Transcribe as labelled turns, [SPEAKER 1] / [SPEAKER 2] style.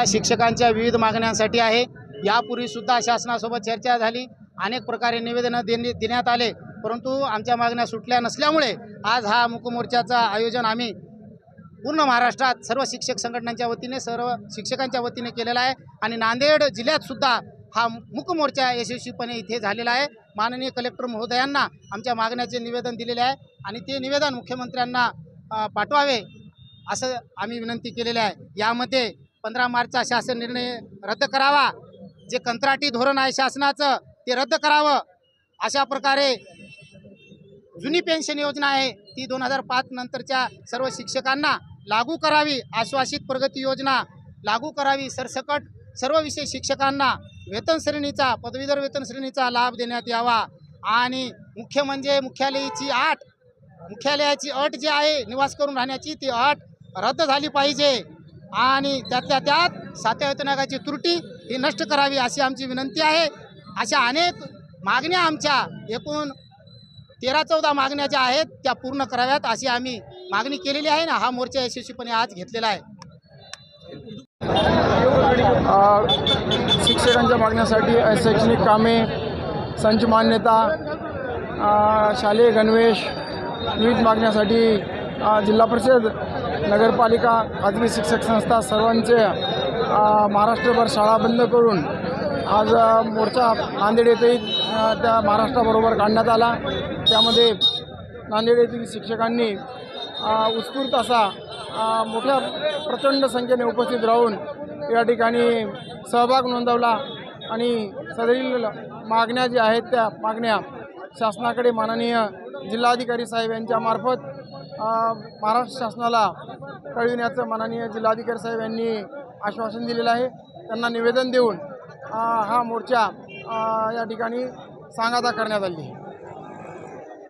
[SPEAKER 1] शिक्षकांच्या विविध मागण्यांसाठी आहे। यापूर्वी सुद्धा शासनासोबत चर्चा झाली, अनेक प्रकारे निवेदन देण्यात आले, परंतु आमच्या मागण्या सुटल्या नसल्यामुळे आज हा मूक मोर्चाचा आयोजन आम्ही पूर्ण महाराष्ट्रात सर्व शिक्षक संघटनांच्या वतीने, सर्व शिक्षकांच्या वतीने केलेला आहे। आणि नांदेड जिल्ह्यात सुद्धा हा मूक मोर्चा यशस्वीपणे इथे झालेला आहे। माननीय कलेक्टर महोदयांना आमच्या मागण्याचे निवेदन दिलेले आहे आणि ते निवेदन मुख्यमंत्र्यांना पाठवावे असं आम्ही विनंती केलेली आहे। यामध्ये 15 मार्चचा शासन निर्णय रद्द करावा, जे कंत्राटी धोरण आहे शासनाचं ते रद्द करावं, अशा प्रकारे जुनी पेन्शन योजना आहे ती 2005 नंतरच्या सर्व शिक्षकांना लागू करावी, आश्वासित प्रगती योजना लागू करावी, सरसकट सर्व विषय शिक्षकांना वेतन श्रेणीचा, पदवीधर वेतन श्रेणीचा लाभ देण्यात यावा। आणि मुख्य म्हणजे मुख्यालयाची अट जी आहे निवास करून राहण्याची, ती अट रद्द झाली पाहिजे आणि त्यातल्या त्यात 7व्या वेतन आयोगाची त्रुटी ही नष्ट करावी अशी आमची विनंती आहे। अशा अनेक मागण्या आमच्या एकूण 13-14 मागण्या ज्या आहेत त्या पूर्ण कराव्यात अशी आम्ही मागणी केलेली आहे ना। हा मोर्चा यशस्वीपणे आज घेतलेला आहे।
[SPEAKER 2] शिक्षकांच्या मागण्यासाठी शैक्षणिक कामे, संच मान्यता, शालेय गणवेश, विविध मागण्यासाठी जिल्हा परिषद, नगरपालिका, खाजगी शिक्षक संस्था सर्वांचे महाराष्ट्रभर शाळा बंद करून आज मोर्चा नांदेड येथे त्या महाराष्ट्राबरोबर काढण्यात आला। त्यामध्ये नांदेड येथील शिक्षकांनी उत्स्फूर्त असा मोठ्या प्रचंड संख्येने उपस्थित राहून या ठिकाणी सहभाग नोंदवला आणि सदरील मागण्या ज्या आहेत त्या मागण्या शासनाकडे माननीय जिल्हाधिकारी साहेब यांच्या मार्फत महाराष्ट्र शासनाला कळविण्याचं माननीय जिल्हाधिकारी साहेब यांनी आश्वासन दिलेलं आहे। त्यांना निवेदन देऊन हा मोर्चा या ठिकाणी सांगता करण्यात आली।